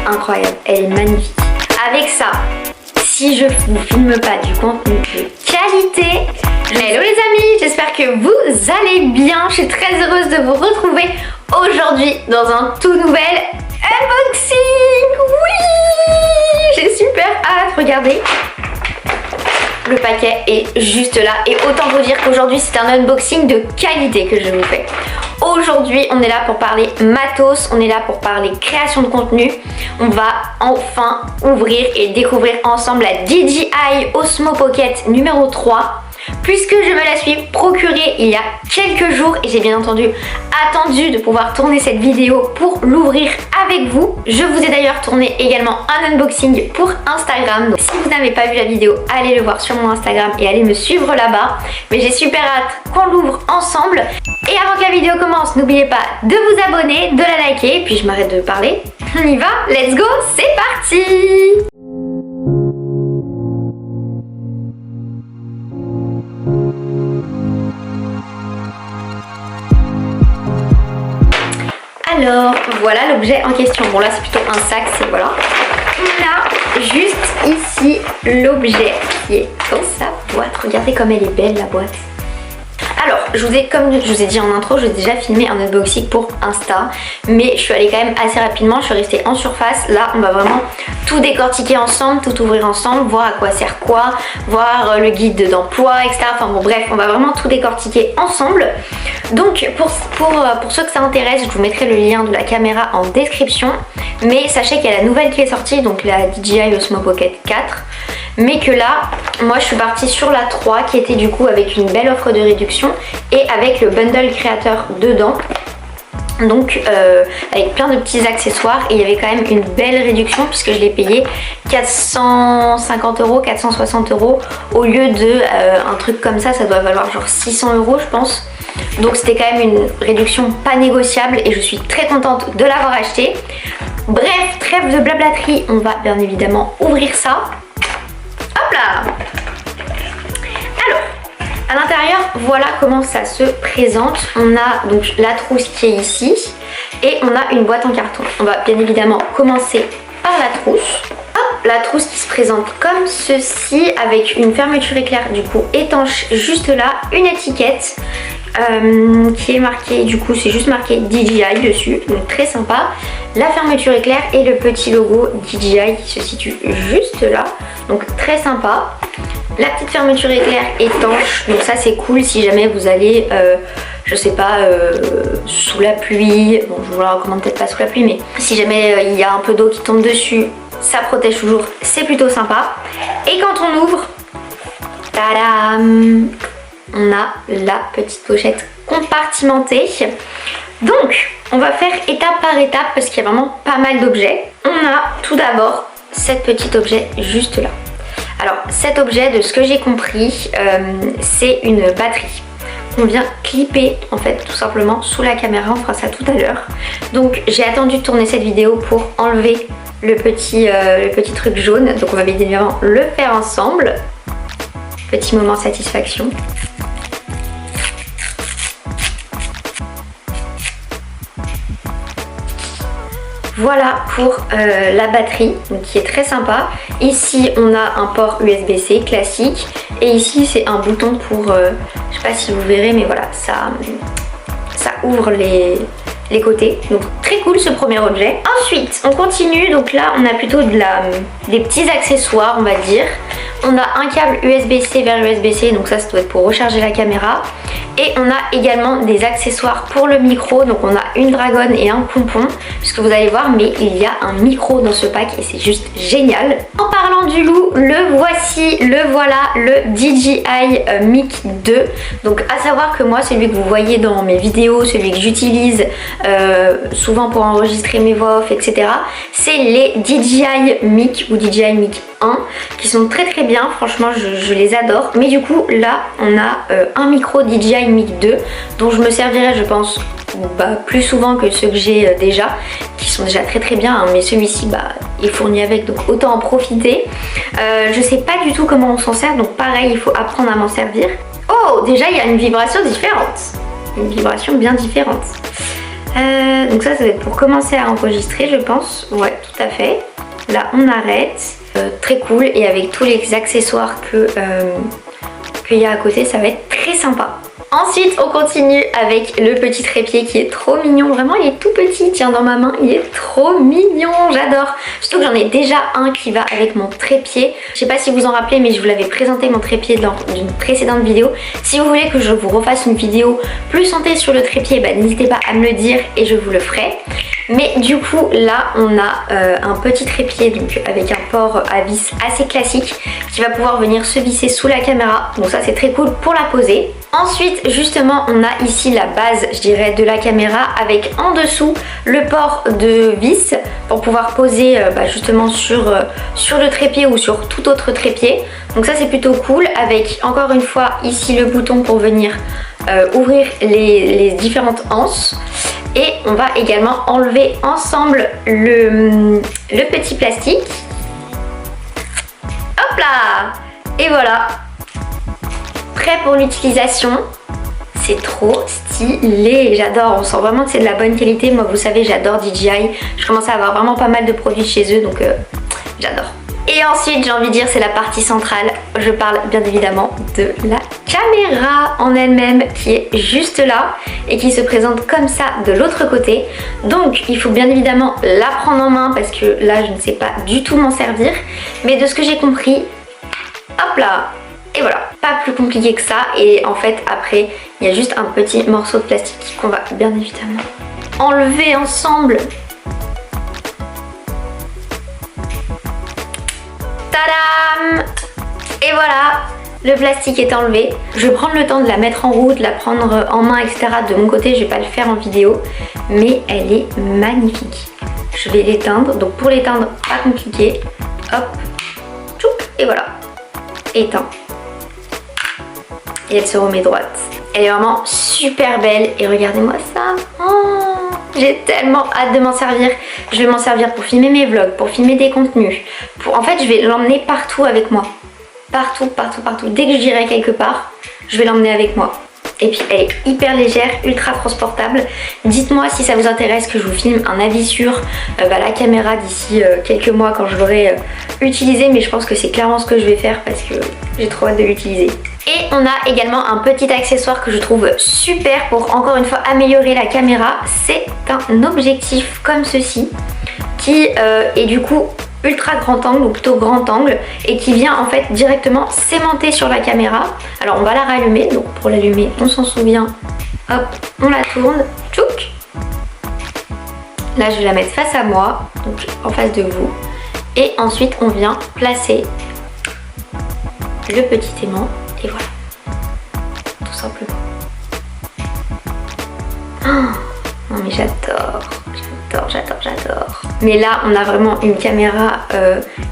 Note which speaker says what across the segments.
Speaker 1: incroyable, elle est magnifique. Avec ça, si je vous filme pas du contenu de qualité. Hello les amis, j'espère que vous allez bien. Je suis très heureuse de vous retrouver aujourd'hui dans un tout nouvel unboxing. Oui, j'ai super hâte, regardez. Le paquet est juste là et autant vous dire qu'aujourd'hui c'est un unboxing de qualité que je vous fais. Aujourd'hui on est là pour parler matos, on est là pour parler création de contenu. On va enfin ouvrir et découvrir ensemble la DJI Osmo Pocket numéro 3. Puisque je me la suis procurée il y a quelques jours et j'ai bien entendu attendu de pouvoir tourner cette vidéo pour l'ouvrir avec vous. Je vous ai d'ailleurs tourné également un unboxing pour Instagram. Donc si vous n'avez pas vu la vidéo, allez le voir sur mon Instagram et allez me suivre là-bas. Mais j'ai super hâte qu'on l'ouvre ensemble. Et avant que la vidéo commence, n'oubliez pas de vous abonner, de la liker. Puis je m'arrête de parler. On y va, let's go, c'est parti! Alors voilà l'objet en question. Bon là c'est plutôt un sac, c'est voilà. On a juste ici l'objet qui est dans sa boîte. Regardez comme elle est belle la boîte. Alors, comme je vous ai dit en intro, j'ai déjà filmé un unboxing pour Insta, mais je suis allée quand même assez rapidement, je suis restée en surface. Là, on va vraiment tout décortiquer ensemble, tout ouvrir ensemble, voir à quoi sert quoi, voir le guide d'emploi, etc. Enfin bon, bref, on va vraiment tout décortiquer ensemble. Donc, pour ceux que ça intéresse, je vous mettrai le lien de la caméra en description. Mais sachez qu'il y a la nouvelle qui est sortie, donc la DJI Osmo Pocket 4. Mais que là, moi je suis partie sur la 3 qui était du coup avec une belle offre de réduction et avec le bundle créateur dedans. Donc avec plein de petits accessoires et il y avait quand même une belle réduction puisque je l'ai payé 450 €, 460 € au lieu de un truc comme ça doit valoir genre 600 € je pense. Donc c'était quand même une réduction pas négociable et je suis très contente de l'avoir acheté. Bref, trêve de blablaterie, on va bien évidemment ouvrir ça. Hop là! Alors, à l'intérieur, voilà comment ça se présente. On a donc la trousse qui est ici et on a une boîte en carton. On va bien évidemment commencer par la trousse. Hop, la trousse qui se présente comme ceci avec une fermeture éclair du coup étanche juste là, une étiquette qui est marquée, du coup c'est juste marqué DJI dessus, donc très sympa. La fermeture éclair et le petit logo DJI qui se situe juste là, donc très sympa. La petite fermeture éclair étanche, donc ça c'est cool si jamais vous allez je sais pas, sous la pluie, bon je vous la recommande peut-être pas sous la pluie, mais si jamais il y a un peu d'eau qui tombe dessus, ça protège toujours, c'est plutôt sympa. Et quand on ouvre, tadam, on a la petite pochette compartimentée. Donc on va faire étape par étape parce qu'il y a vraiment pas mal d'objets. On a tout d'abord cet petit objet juste là. Alors cet objet, de ce que j'ai compris, c'est une batterie qu'on vient clipper en fait tout simplement sous la caméra, on fera ça tout à l'heure. Donc j'ai attendu de tourner cette vidéo pour enlever le petit truc jaune, donc on va bien évidemment le faire ensemble. Petit moment satisfaction. Voilà pour la batterie, donc qui est très sympa. Ici on a un port USB-C classique et ici c'est un bouton pour, je sais pas si vous verrez mais voilà, ça ouvre les côtés. Donc très cool ce premier objet. Ensuite on continue, donc là on a plutôt des petits accessoires on va dire. On a un câble USB-C vers USB-C, donc ça doit être pour recharger la caméra. Et on a également des accessoires pour le micro, donc on a une dragonne et un pompon, puisque vous allez voir, mais il y a un micro dans ce pack et c'est juste génial. En parlant du loup, le voici, le voilà, le DJI Mic 2. Donc à savoir que moi, celui que vous voyez dans mes vidéos, celui que j'utilise souvent pour enregistrer mes voix off, etc. c'est les DJI Mic ou DJI Mic 1 qui sont très très bien, franchement je les adore. Mais du coup là on a un micro DJI Mic 2 dont je me servirai je pense plus souvent que ceux que j'ai déjà, qui sont déjà très très bien, hein, mais celui-ci est fourni avec, donc autant en profiter. Je sais pas du tout comment on s'en sert, donc pareil il faut apprendre à m'en servir. Oh, déjà il y a une vibration différente, une vibration bien différente. Donc ça va être pour commencer à enregistrer je pense. Ouais, tout à fait. Là on arrête. Très cool et avec tous les accessoires qu'il y a à côté, ça va être très sympa. Ensuite on continue avec le petit trépied qui est trop mignon, vraiment il est tout petit, tiens dans ma main, il est trop mignon, j'adore. Surtout que j'en ai déjà un qui va avec mon trépied. Je sais pas si vous en rappelez mais je vous l'avais présenté mon trépied dans une précédente vidéo. Si vous voulez que je vous refasse une vidéo plus santé sur le trépied, bah, n'hésitez pas à me le dire et je vous le ferai. Mais du coup là on a un petit trépied donc avec un port à vis assez classique qui va pouvoir venir se visser sous la caméra. Donc ça c'est très cool pour la poser. Ensuite justement on a ici la base je dirais de la caméra avec en dessous le port de vis pour pouvoir poser justement sur le trépied ou sur tout autre trépied. Donc ça c'est plutôt cool avec encore une fois ici le bouton pour venir ouvrir les différentes anses. Et on va également enlever ensemble le petit plastique. Hop là! Et voilà! Prêt pour l'utilisation. C'est trop stylé, j'adore. On sent vraiment que c'est de la bonne qualité. Moi vous savez j'adore DJI. Je commence à avoir vraiment pas mal de produits chez eux donc j'adore. Et ensuite j'ai envie de dire c'est la partie centrale. Je parle bien évidemment de la caméra en elle-même qui est juste là et qui se présente comme ça de l'autre côté. Donc il faut bien évidemment la prendre en main parce que là je ne sais pas du tout m'en servir. Mais de ce que j'ai compris, hop là, et voilà, pas plus compliqué que ça. Et en fait après il y a juste un petit morceau de plastique qu'on va bien évidemment enlever ensemble. Tadam! Et voilà, le plastique est enlevé. Je vais prendre le temps de la mettre en route, de la prendre en main, etc. De mon côté, je vais pas le faire en vidéo, mais elle est magnifique. Je vais l'éteindre, donc pour l'éteindre, pas compliqué. Hop, tchoup, et voilà, éteint. Et elle se remet droite. Elle est vraiment super belle et regardez-moi ça. Oh, j'ai tellement hâte de m'en servir. Je vais m'en servir pour filmer mes vlogs, pour filmer des contenus. En fait, je vais l'emmener partout avec moi. Partout, partout, partout. Dès que j'irai quelque part, je vais l'emmener avec moi. Et puis elle est hyper légère, ultra transportable. Dites-moi si ça vous intéresse que je vous filme un avis sur la caméra d'ici quelques mois quand je l'aurai utilisée. Mais je pense que c'est clairement ce que je vais faire parce que j'ai trop hâte de l'utiliser. Et on a également un petit accessoire que je trouve super pour encore une fois améliorer la caméra. C'est un objectif comme ceci qui est du coup ultra grand angle ou plutôt grand angle et qui vient en fait directement s'aimanter sur la caméra. Alors on va la rallumer, donc pour l'allumer on s'en souvient, hop on la tourne, tchouk. Là je vais la mettre face à moi, donc en face de vous, et ensuite on vient placer le petit aimant et voilà, tout simplement. Oh, non mais j'adore. J'adore, j'adore. Mais là, on a vraiment une caméra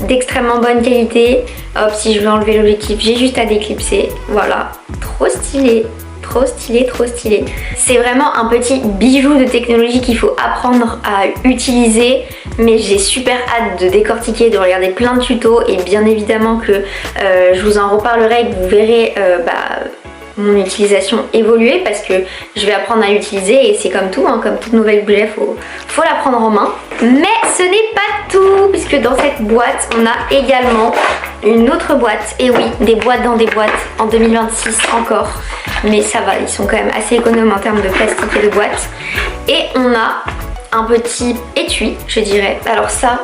Speaker 1: d'extrêmement bonne qualité. Hop, si je veux enlever l'objectif, j'ai juste à déclipser. Voilà, trop stylé. Trop stylé, trop stylé. C'est vraiment un petit bijou de technologie qu'il faut apprendre à utiliser. Mais j'ai super hâte de décortiquer, de regarder plein de tutos. Et bien évidemment que je vous en reparlerai et que vous verrez mon utilisation évoluer parce que je vais apprendre à l'utiliser et c'est comme tout, hein, comme toute nouvelle objet, faut la prendre en main. Mais ce n'est pas tout puisque dans cette boîte on a également une autre boîte. Et oui, des boîtes dans des boîtes en 2026 encore, mais ça va, ils sont quand même assez économes en termes de plastique et de boîtes. Et on a un petit étui, je dirais. Alors ça,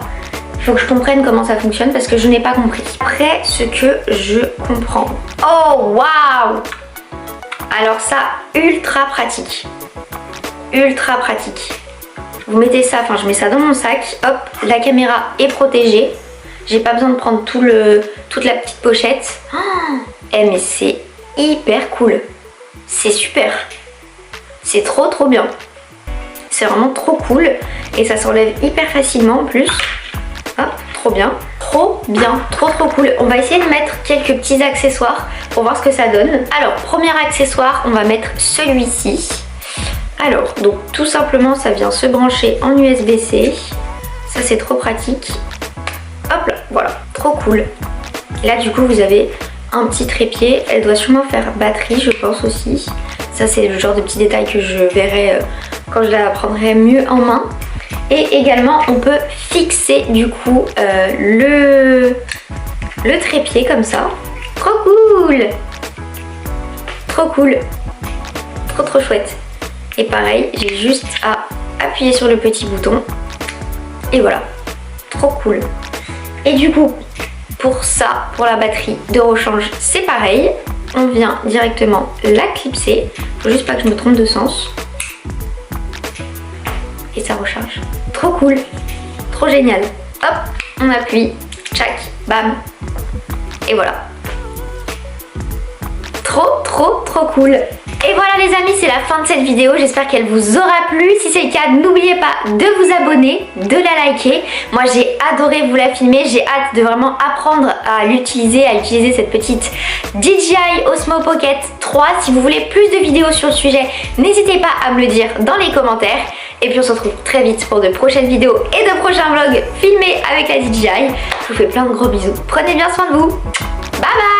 Speaker 1: il faut que je comprenne comment ça fonctionne parce que je n'ai pas compris. Après ce que je comprends. Oh waouh! Alors ça, ultra pratique. Ultra pratique. Vous mettez ça, enfin je mets ça dans mon sac. Hop, la caméra est protégée. J'ai pas besoin de prendre toute la petite pochette. Oh, mais c'est hyper cool. C'est super. C'est trop bien. C'est vraiment trop cool. Et ça s'enlève hyper facilement en plus. Hop, trop bien. Trop bien, trop cool. On va essayer de mettre quelques petits accessoires pour voir ce que ça donne. Alors, premier accessoire, on va mettre celui-ci. Alors, donc tout simplement, ça vient se brancher en USB-C. Ça, c'est trop pratique. Hop là, voilà, trop cool. Et là, du coup, vous avez un petit trépied. Elle doit sûrement faire batterie, je pense aussi. Ça, c'est le genre de petits détails que je verrai quand je la prendrai mieux en main. Et également, on peut fixer du coup le trépied comme ça. Trop cool! Trop cool! Trop chouette! Et pareil, j'ai juste à appuyer sur le petit bouton. Et voilà, trop cool! Et du coup, pour ça, pour la batterie de rechange, c'est pareil. On vient directement la clipser. Faut juste pas que je me trompe de sens. Et ça recharge. Trop cool! Trop génial! Hop, on appuie, tchac, bam! Et voilà. Trop cool. Et voilà les amis, c'est la fin de cette vidéo. J'espère qu'elle vous aura plu. Si c'est le cas, n'oubliez pas de vous abonner, de la liker. Moi j'ai adoré vous la filmer. J'ai hâte de vraiment apprendre à l'utiliser, cette petite DJI Osmo Pocket 3. Si vous voulez plus de vidéos sur le sujet, n'hésitez pas à me le dire dans les commentaires. Et puis on se retrouve très vite pour de prochaines vidéos et de prochains vlogs filmés avec la DJI. Je vous fais plein de gros bisous. Prenez bien soin de vous. Bye bye.